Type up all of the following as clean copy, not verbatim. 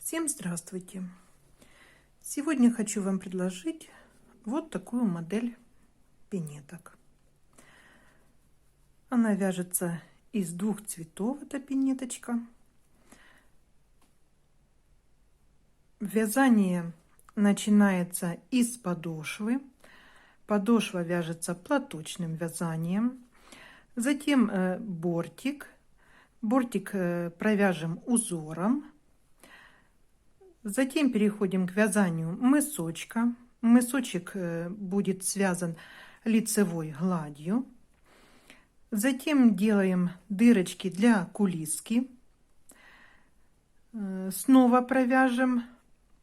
Всем здравствуйте! Сегодня хочу вам предложить вот такую модель пинеток. Она вяжется из двух цветов, эта пинеточка. Вязание начинается из подошвы. Подошва вяжется платочным вязанием. Затем бортик. Бортик провяжем узором. Затем переходим к вязанию мысочка. Мысочек будет связан лицевой гладью. Затем делаем дырочки для кулиски. Снова провяжем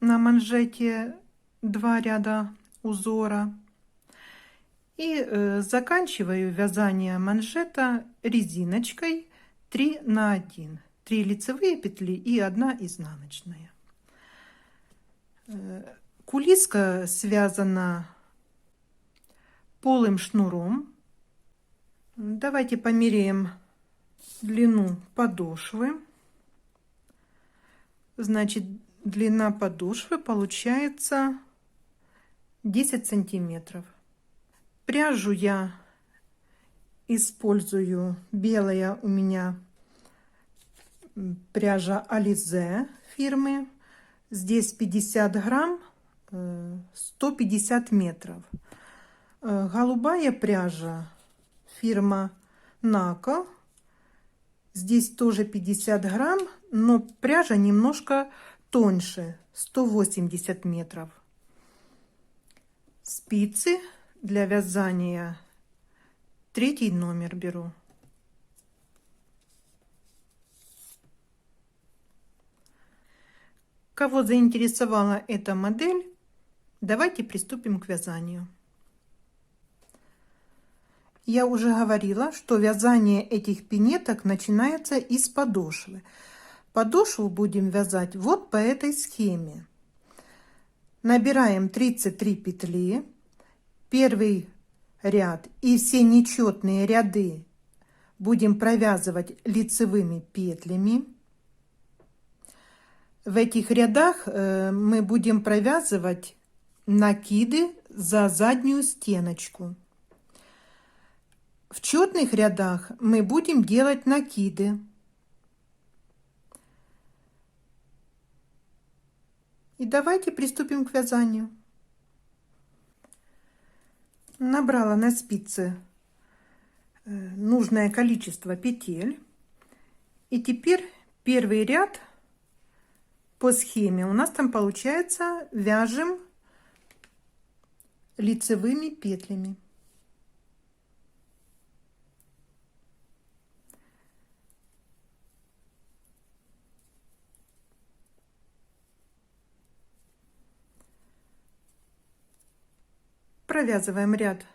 на манжете 2 ряда узора. И заканчиваю вязание манжета резиночкой 3 на 1. 3 лицевые петли и 1 изнаночная. Кулиска связана полым шнуром. Давайте померяем длину подошвы. Значит, длина подошвы получается 10 сантиметров. Пряжу я использую, белая у меня пряжа Alize фирмы. Здесь 50 грамм, 150 метров. Голубая пряжа фирма Нако. Здесь тоже 50 грамм, но пряжа немножко тоньше, 180 метров. Спицы для вязания 3 номер беру. Кого заинтересовала эта модель, давайте приступим к вязанию. Я уже говорила, что вязание этих пинеток начинается из подошвы. Подошву будем вязать вот по этой схеме. Набираем 33 петли, первый ряд и все нечетные ряды будем провязывать лицевыми петлями. В этих рядах мы будем провязывать накиды за заднюю стеночку. В четных рядах мы будем делать накиды. И давайте приступим к вязанию. Набрала на спице нужное количество петель. И теперь первый ряд по схеме у нас там получается вяжем лицевыми петлями. Провязываем ряд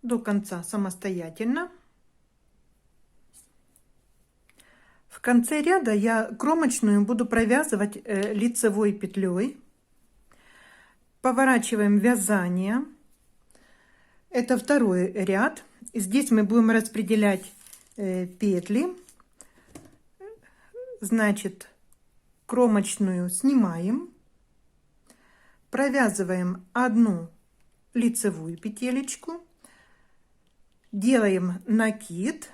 до конца самостоятельно. В конце ряда я кромочную буду провязывать лицевой петлей. Поворачиваем вязание. Это второй ряд. Здесь мы будем распределять петли. Значит, кромочную снимаем. Провязываем 1 лицевую петелечку. Делаем накид.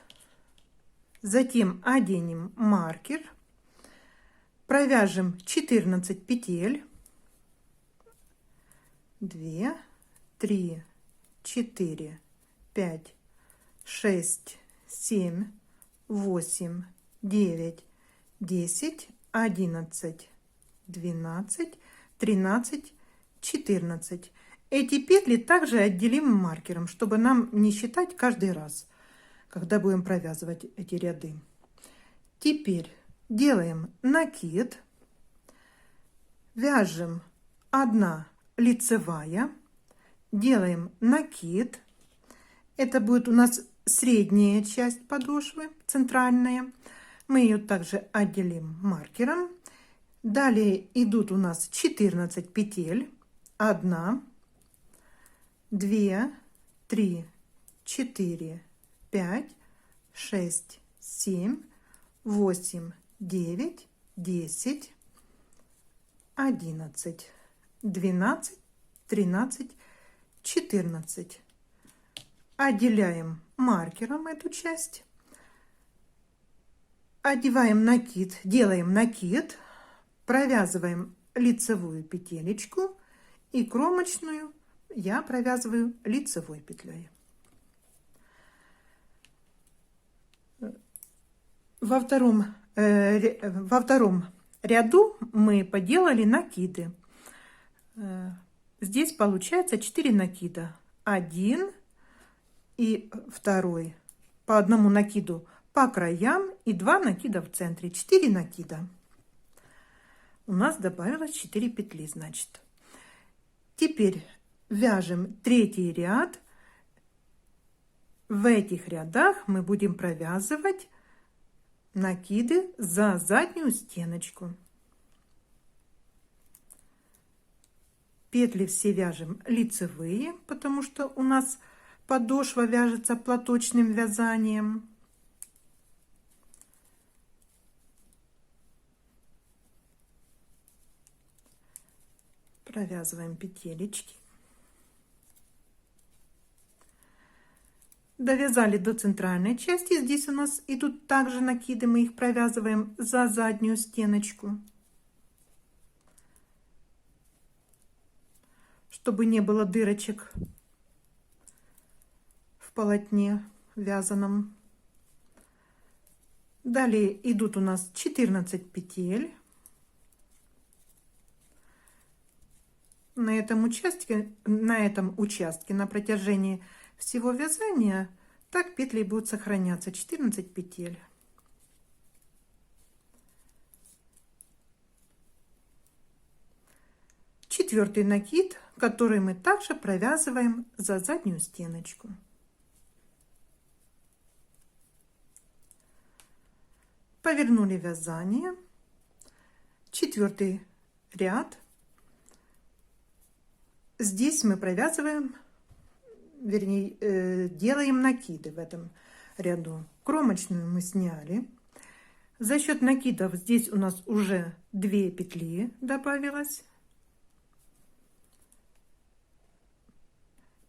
Затем оденем маркер, провяжем 14 петель, 2, 3, 4, 5, 6, 7, 8, 9, 10, 11, 12, 13, 14. Эти петли также отделим маркером, чтобы нам не считать каждый раз, когда будем провязывать эти ряды. Теперь делаем накид, вяжем 1 лицевая, делаем накид. Это будет у нас средняя часть подошвы, центральная. Мы ее также отделим маркером. Далее идут у нас 14 петель. 1, 2, 3, 4, 5, 6, 7, 8, 9, 10, 11, 12, 13, 14. Отделяем маркером эту часть. Одеваем накид, делаем накид, провязываем лицевую петелечку и кромочную я провязываю лицевой петлей. Во втором ряду мы поделали накиды. Здесь получается 4 накида. 1 и 2 по одному накиду по краям и 2 накида в центре. 4 накида. У нас добавилось 4 петли, значит. Теперь вяжем третий ряд. В этих рядах мы будем провязывать накиды за заднюю стеночку. Петли все вяжем лицевые, потому что у нас подошва вяжется платочным вязанием. Провязываем петелечки. Довязали до центральной части. Здесь у нас идут также накиды. Мы их провязываем за заднюю стеночку, чтобы не было дырочек в полотне вязаном. Далее идут у нас 14 петель. На этом участке на протяжении всего вязания так петли будут сохраняться. 14 петель. Четвертый накид, который мы также провязываем за заднюю стеночку. Повернули вязание. Четвертый ряд. Здесь мы провязываем, вернее, делаем накиды в этом ряду. Кромочную мы сняли. За счет накидов здесь у нас уже 2 петли добавилось.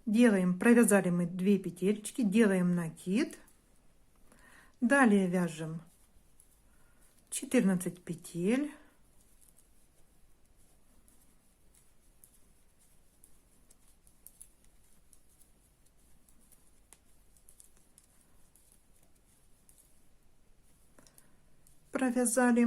Провязали мы 2 петелечки, делаем накид. Далее вяжем 14 петель. Провязали.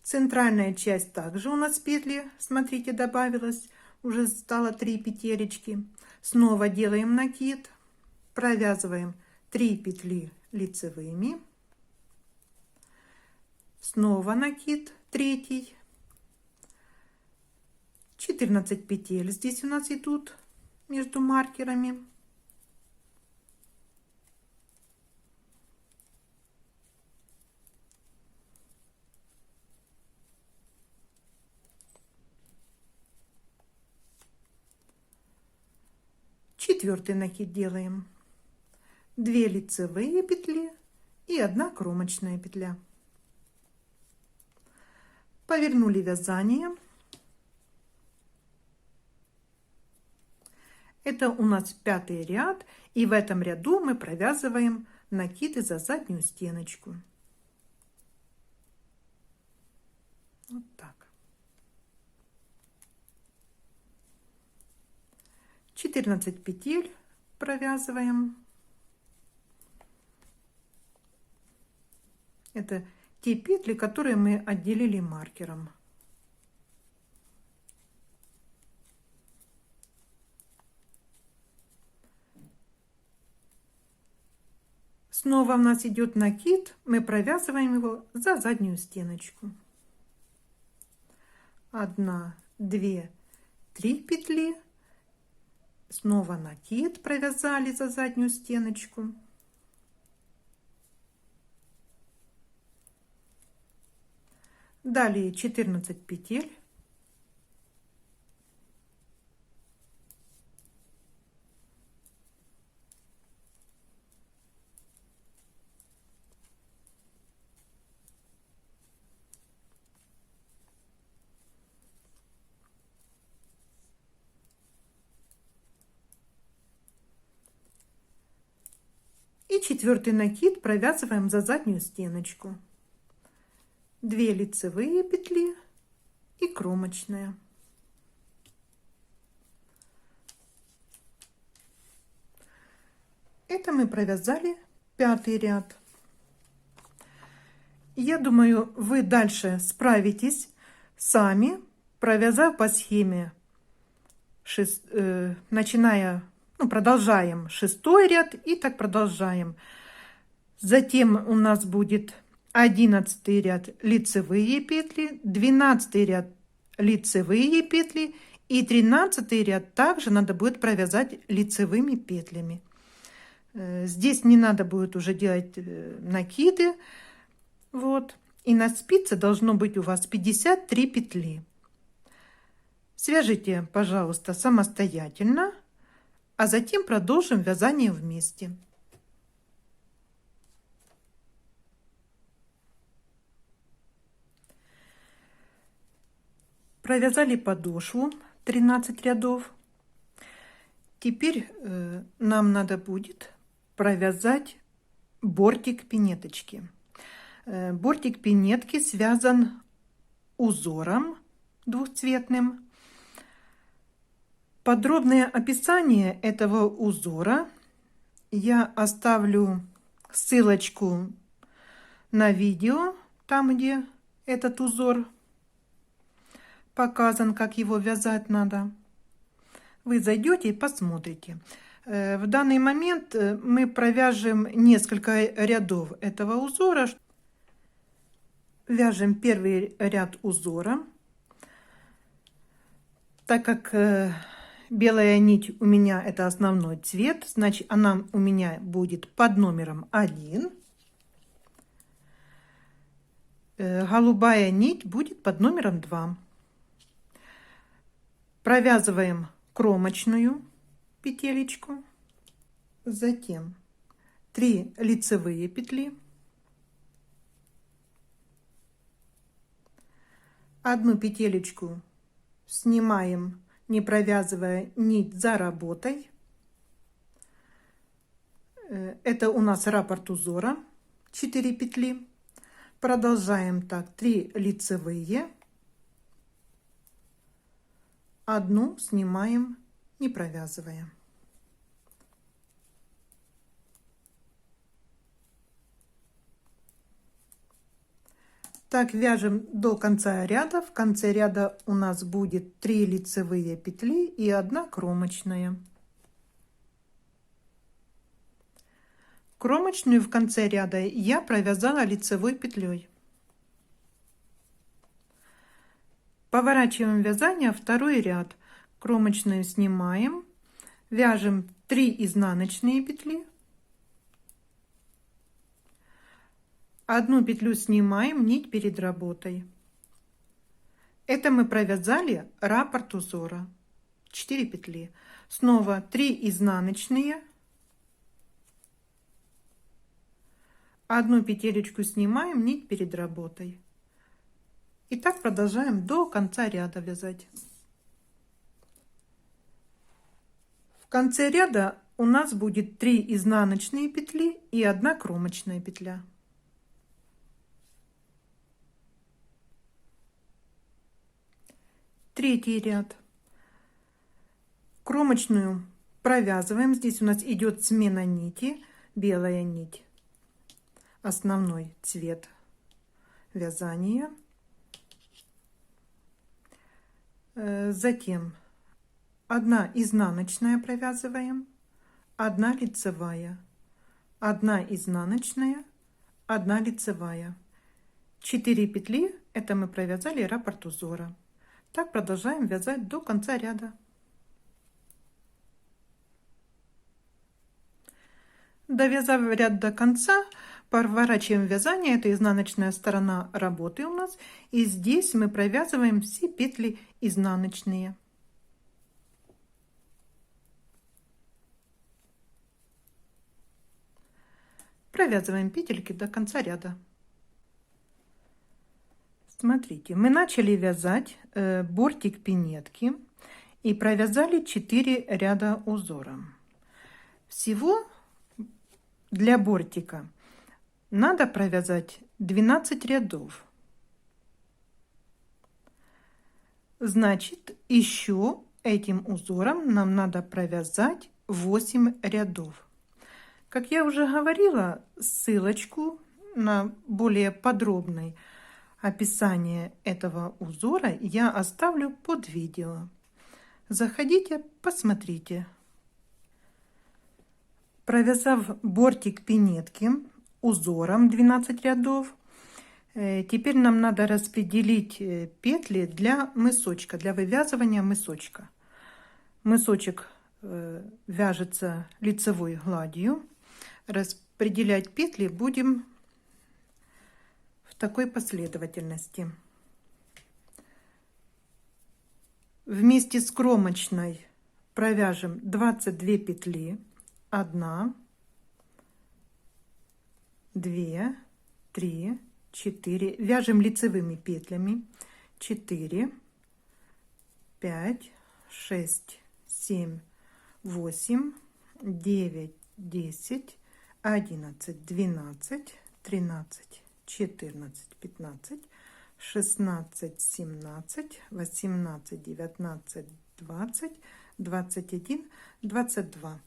Центральная часть также у нас петли, смотрите, добавилось, уже стало 3 петелечки. Снова делаем накид, провязываем 3 петли лицевыми, снова накид третий, 14 петель здесь у нас идут между маркерами. Четвертый накид делаем. 2 лицевые петли и 1 кромочная петля. Повернули вязание. Это у нас 5-й ряд, и в этом ряду мы провязываем накиды за заднюю стеночку. Вот так. 14 петель провязываем. Это те петли, которые мы отделили маркером. Снова у нас идет накид, мы провязываем его за заднюю стеночку. 1, 2, 3 петли. Снова накид, провязали за заднюю стеночку. Далее 14 петель. четвертый накид провязываем за заднюю стеночку. 2 лицевые петли и кромочная. Это мы провязали 5-й ряд. Я думаю, вы дальше справитесь сами, провязав по схеме, продолжаем 6-й ряд и так продолжаем. Затем у нас будет 11-й ряд лицевые петли, 12-й ряд лицевые петли и 13-й ряд также надо будет провязать лицевыми петлями. Здесь не надо будет уже делать накиды. Вот. И на спице должно быть у вас 53 петли. Свяжите, пожалуйста, самостоятельно, а затем продолжим вязание вместе. Провязали подошву 13 рядов. Теперь нам надо будет провязать бортик пинеточки. Бортик пинетки связан узором двухцветным. Подробное описание этого узора я оставлю ссылочку на видео, там где этот узор показан, как его вязать надо. Вы зайдете и посмотрите. В данный момент мы провяжем несколько рядов этого узора. Вяжем первый ряд узора. Так как белая нить у меня это основной цвет, значит она у меня будет под номером 1. Голубая нить будет под номером 2. Провязываем кромочную петелечку, затем 3 лицевые петли, 1 петелечку снимаем, не провязывая нить за работой. Это у нас раппорт узора, 4 петли. Продолжаем так: 3 лицевые, 1 снимаем, не провязывая. Так вяжем до конца ряда. В конце ряда у нас будет 3 лицевые петли и 1 кромочная. Кромочную в конце ряда я провязала лицевой петлей. Поворачиваем вязание в второй ряд. Кромочную снимаем, вяжем 3 изнаночные петли, 1 петлю снимаем, нить перед работой. Это мы провязали раппорт узора, 4 петли. Снова 3 изнаночные, 1 петелечку снимаем, нить перед работой. И так продолжаем до конца ряда вязать. В конце ряда у нас будет 3 изнаночные петли и 1 кромочная петля. Третий ряд. Кромочную провязываем. Здесь у нас идет смена нити, белая нить, основной цвет вязания. Затем 1 изнаночная провязываем, 1 лицевая, 1 изнаночная, 1 лицевая. 4 петли, это мы провязали раппорт узора. Так продолжаем вязать до конца ряда. Довязав ряд до конца, поворачиваем вязание. Это изнаночная сторона работы у нас. И здесь мы провязываем все петли изнаночные. Провязываем петельки до конца ряда. Смотрите, мы начали вязать бортик пинетки и провязали 4 ряда узора. Всего для бортика надо провязать 12 рядов. Значит, еще этим узором нам надо провязать 8 рядов. Как я уже говорила, ссылочку на более подробное описание этого узора я оставлю под видео. Заходите, посмотрите. Провязав бортик пинетки узором 12 рядов, теперь нам надо распределить петли для мысочка, для вывязывания мысочка. Мысочек вяжется лицевой гладью. Распределять петли будем в такой последовательности. Вместе с кромочной провяжем 22 петли. 1, 2, 3, 4. Вяжем лицевыми петлями. 4, 5, 6, 7, 8, 9, 10, 11, 12, 13, 14, 15, 16, 17, 18, 19, 20, 21, 22.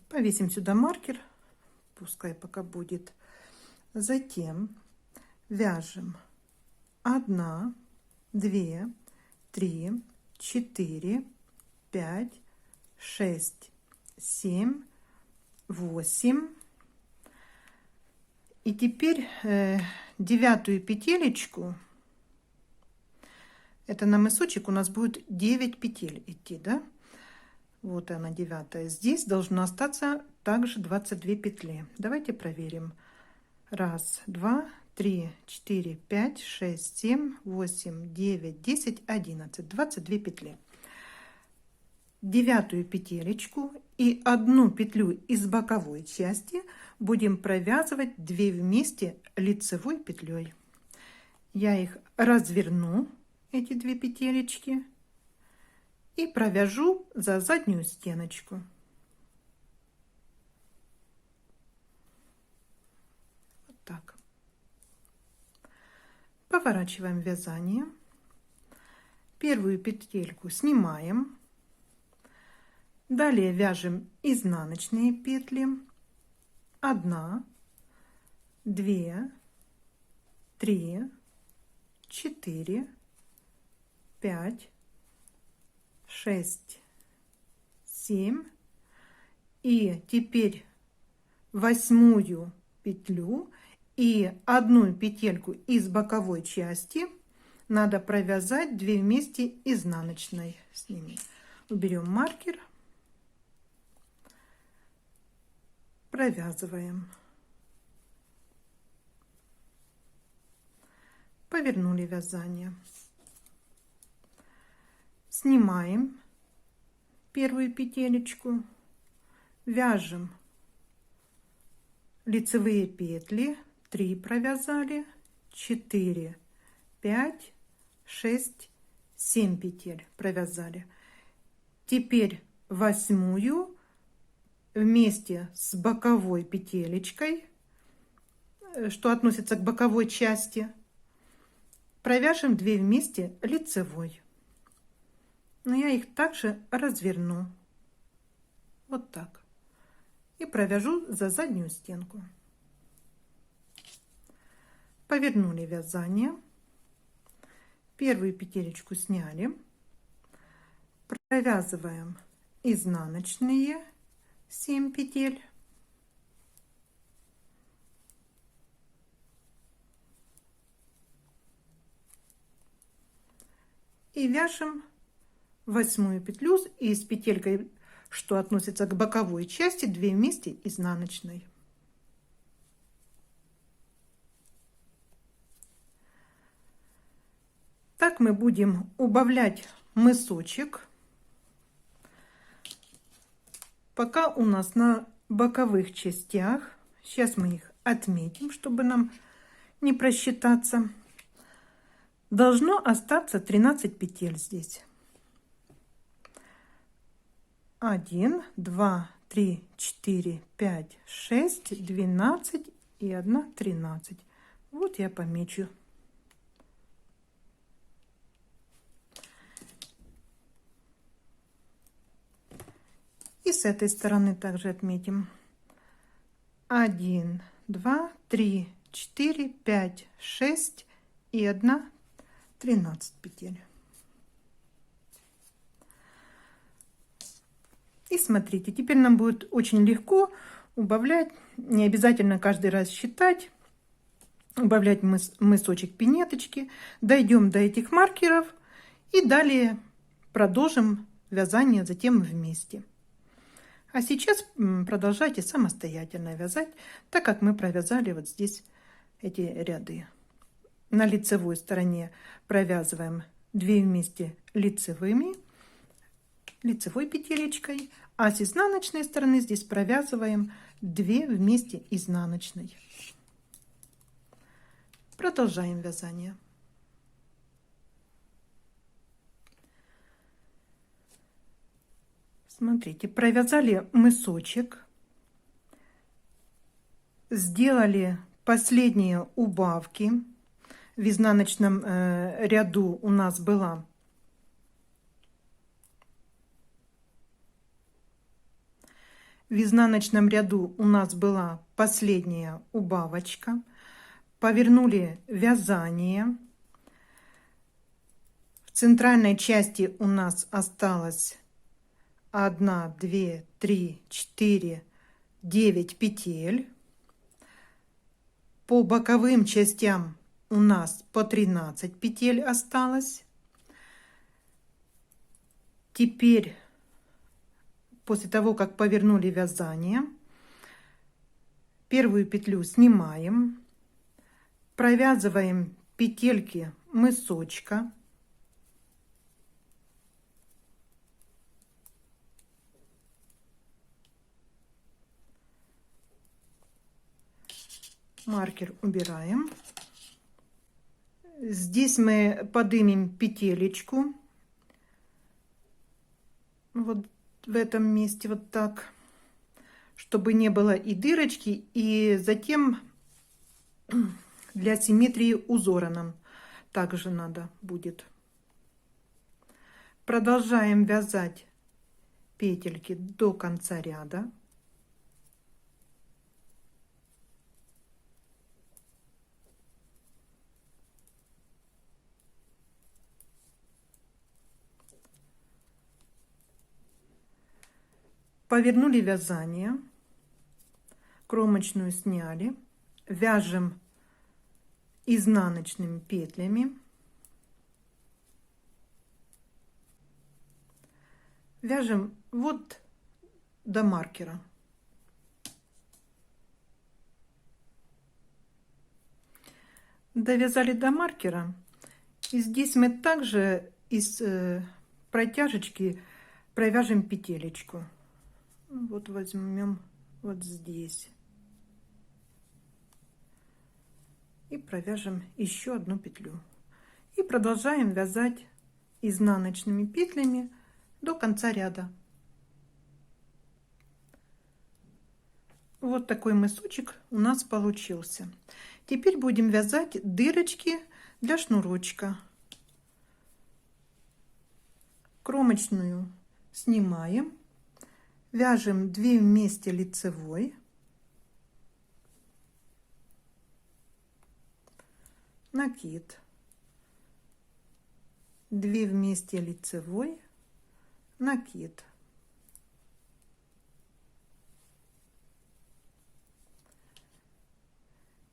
Повесим сюда маркер, пускай пока будет. Затем вяжем 1, 2, 3, 4, 5, 6, 7, 8. И теперь 9-ю петелечку, это на мысочек у нас будет 9 петель идти, да? Вот она, 9-я. Здесь должно остаться также 22 петли. Давайте проверим. 1, 2, 3, 4, 5, 6, 7, 8, 9, 10, 11. 22 петли. 9-ю петелечку и 1 петлю из боковой части будем провязывать 2 вместе лицевой петлей. Я их разверну, эти 2 петелечки, и провяжу за заднюю стеночку. Вот так. Поворачиваем вязание. Первую петельку снимаем. Далее вяжем изнаночные петли. 1, 2, 3, 4, 5, 6, 7. И теперь 8-ю петлю и 1 петельку из боковой части надо провязать 2 вместе изнаночной с ними. Уберем маркер, провязываем, повернули вязание. Снимаем первую петелечку, вяжем лицевые петли, 3 провязали, 4, 5, 6, 7 петель провязали. Теперь 8-ю вместе с боковой петелечкой, что относится к боковой части, провяжем 2 вместе лицевой. Но я их также разверну вот так и провяжу за заднюю стенку. Повернули вязание, первую петелечку сняли, провязываем изнаночные 7 петель, и вяжем 8-ю петлю и с петелькой, что относится к боковой части, 2 вместе изнаночной. Так мы будем убавлять мысочек, пока у нас на боковых частях, сейчас мы их отметим, чтобы нам не просчитаться, должно остаться 13 петель здесь. 1, 2, 3, 4, 5, 6, 12 и 1, 13. Вот я помечу. И с этой стороны также отметим. 1, 2, 3, 4, 5, 6 и 1, 13 петель. И смотрите, теперь нам будет очень легко убавлять, не обязательно каждый раз считать, убавлять мысочек пинеточки. Дойдем до этих маркеров и далее продолжим вязание затем вместе. А сейчас продолжайте самостоятельно вязать, так как мы провязали вот здесь эти ряды. На лицевой стороне провязываем 2 вместе лицевой петелечкой, а с изнаночной стороны здесь провязываем 2 вместе изнаночной. Продолжаем вязание. Смотрите, провязали мысочек, сделали последние убавки. В изнаночном ряду у нас была последняя убавочка. Повернули вязание. В центральной части у нас осталось 1, 2, 3, 4, 9 петель. По боковым частям у нас по 13 петель осталось. Теперь, после того, как повернули вязание, первую петлю снимаем, провязываем петельки мысочка. Маркер убираем. Здесь мы поднимем петелечку. Вот в этом месте вот так, чтобы не было и дырочки, и затем для симметрии узора нам также надо будет. Продолжаем вязать петельки до конца ряда. Повернули вязание, кромочную сняли, вяжем изнаночными петлями, вяжем вот до маркера. Довязали до маркера, и здесь мы также из протяжечки провяжем петелечку. Вот возьмем вот здесь и провяжем еще одну петлю. И продолжаем вязать изнаночными петлями до конца ряда. Вот такой мысочек у нас получился. Теперь будем вязать дырочки для шнурочка. Кромочную снимаем, вяжем 2 вместе лицевой, накид, 2 вместе лицевой, накид.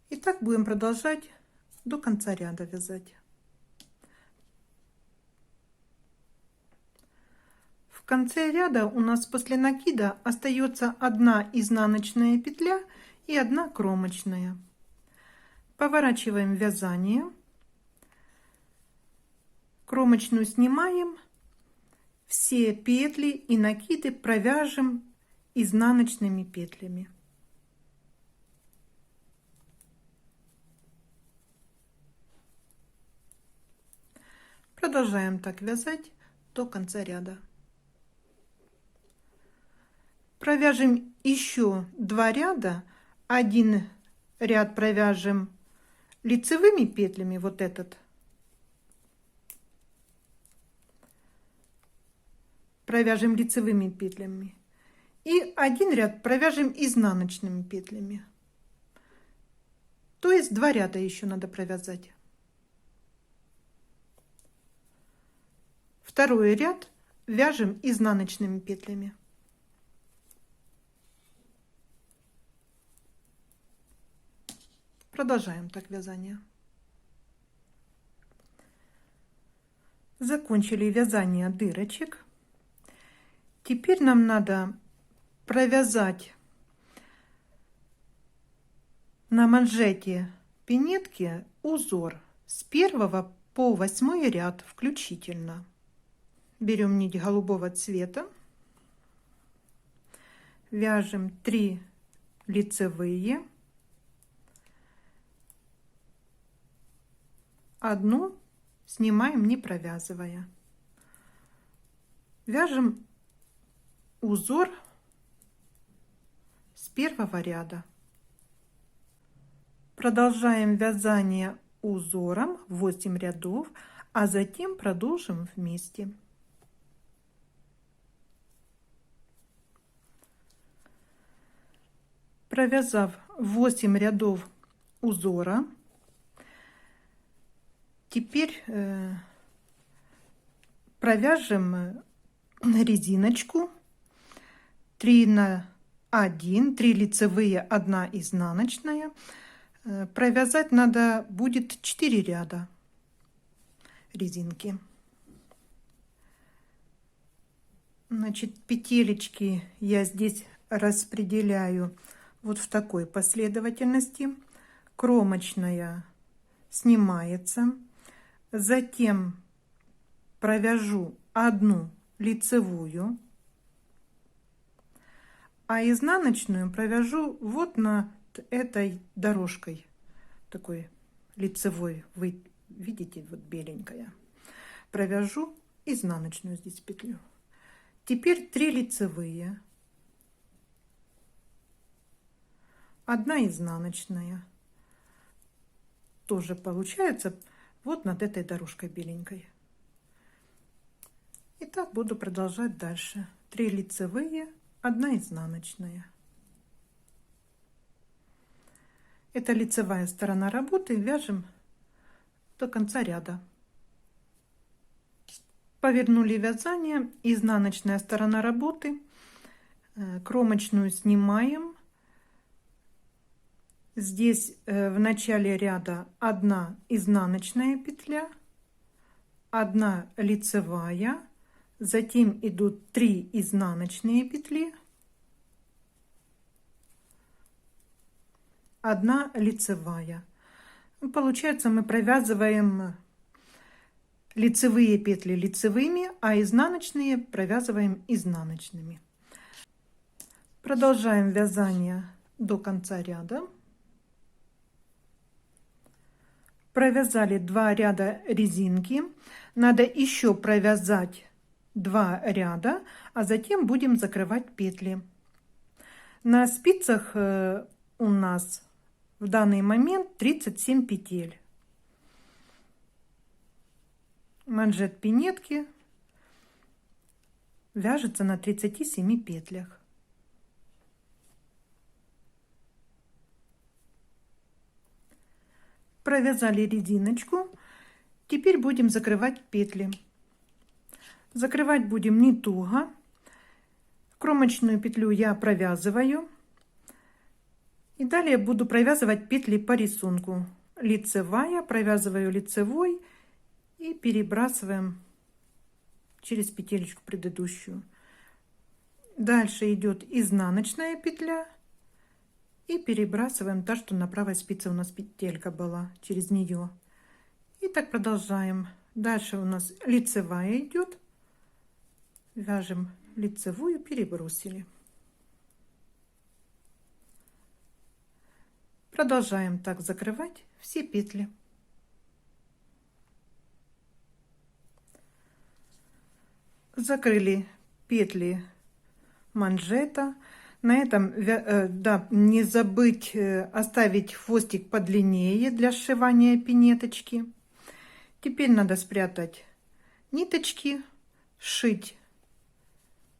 И так будем продолжать до конца ряда вязать. В конце ряда у нас после накида остается 1 изнаночная петля и 1 кромочная. Поворачиваем вязание, кромочную снимаем, все петли и накиды провяжем изнаночными петлями. Продолжаем так вязать до конца ряда. Провяжем еще 2 ряда. Один ряд провяжем лицевыми петлями, вот этот. Провяжем лицевыми петлями. И один ряд провяжем изнаночными петлями. То есть 2 ряда еще надо провязать. Второй ряд вяжем изнаночными петлями. Продолжаем так вязание. Закончили вязание дырочек. Теперь нам надо провязать на манжете пинетки узор с 1 по 8 ряд включительно. Берем нить голубого цвета, вяжем 3 лицевые, 1 снимаем, не провязывая. Вяжем узор с 1 ряда. Продолжаем вязание узором 8 рядов, а затем продолжим вместе. Провязав 8 рядов узора, теперь провяжем резиночку 3 на 1, 3 лицевые, 1 изнаночная. Провязать надо будет 4 ряда резинки. Значит, петелечки я здесь распределяю вот в такой последовательности. Кромочная снимается, затем провяжу 1 лицевую, а изнаночную провяжу вот над этой дорожкой, такой лицевой, вы видите, вот беленькая. Провяжу изнаночную здесь петлю. Теперь 3 лицевые, 1 изнаночная, тоже получается вот над этой дорожкой беленькой. И так буду продолжать дальше. 3 лицевые, 1 изнаночная. Это лицевая сторона работы, вяжем до конца ряда. Повернули вязание, изнаночная сторона работы, кромочную снимаем. Здесь в начале ряда 1 изнаночная петля, 1 лицевая, затем идут 3 изнаночные петли, 1 лицевая. Получается, мы провязываем лицевые петли лицевыми, а изнаночные провязываем изнаночными. Продолжаем вязание до конца ряда. Провязали 2 ряда резинки. Надо еще провязать 2 ряда, а затем будем закрывать петли. На спицах у нас в данный момент 37 петель. Манжет пинетки вяжется на 37 петлях. Провязали резиночку. Теперь будем закрывать петли. Закрывать будем не туго. Кромочную петлю я провязываю. И далее буду провязывать петли по рисунку. Лицевая, провязываю лицевой и перебрасываем через петелечку предыдущую. Дальше идет изнаночная петля и перебрасываем та, что на правой спице у нас петелька была, через нее. И так продолжаем. Дальше у нас лицевая идет, вяжем лицевую, перебросили. Продолжаем так закрывать все петли. Закрыли петли манжета. На этом, да, не забыть оставить хвостик подлиннее для сшивания пинеточки. Теперь надо спрятать ниточки, сшить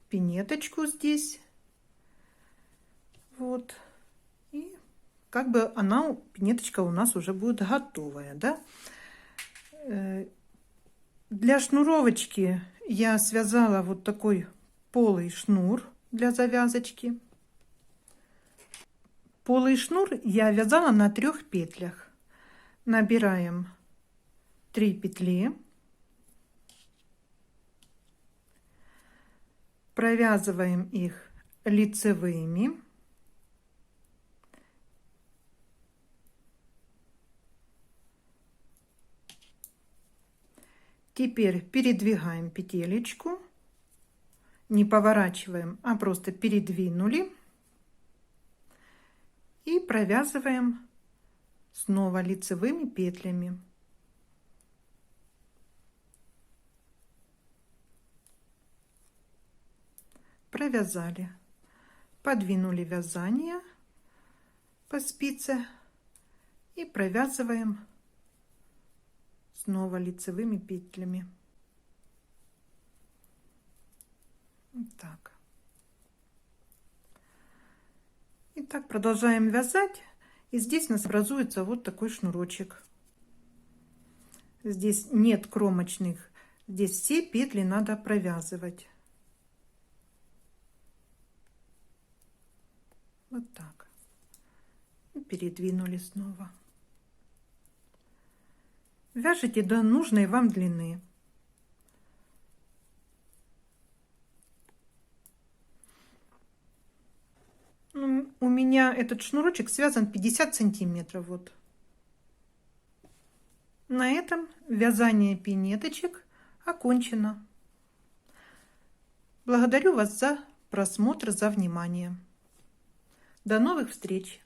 пинеточку здесь. Вот. И как бы она, пинеточка у нас уже будет готовая, да? Для шнуровочки я связала вот такой полый шнур для завязочки. Полый шнур я вязала на 3 петлях. Набираем 3 петли, провязываем их лицевыми, теперь передвигаем петелечку, не поворачиваем, а просто передвинули. И провязываем снова лицевыми петлями. Провязали, подвинули вязание по спице и провязываем снова лицевыми петлями. Вот так. И так продолжаем вязать. И здесь у нас образуется вот такой шнурочек. Здесь нет кромочных. Здесь все петли надо провязывать. Вот так. И передвинули снова. Вяжите до нужной вам длины. У меня этот шнурочек связан 50 сантиметров. Вот. На этом вязание пинеточек окончено. Благодарю вас за просмотр, за внимание. До новых встреч!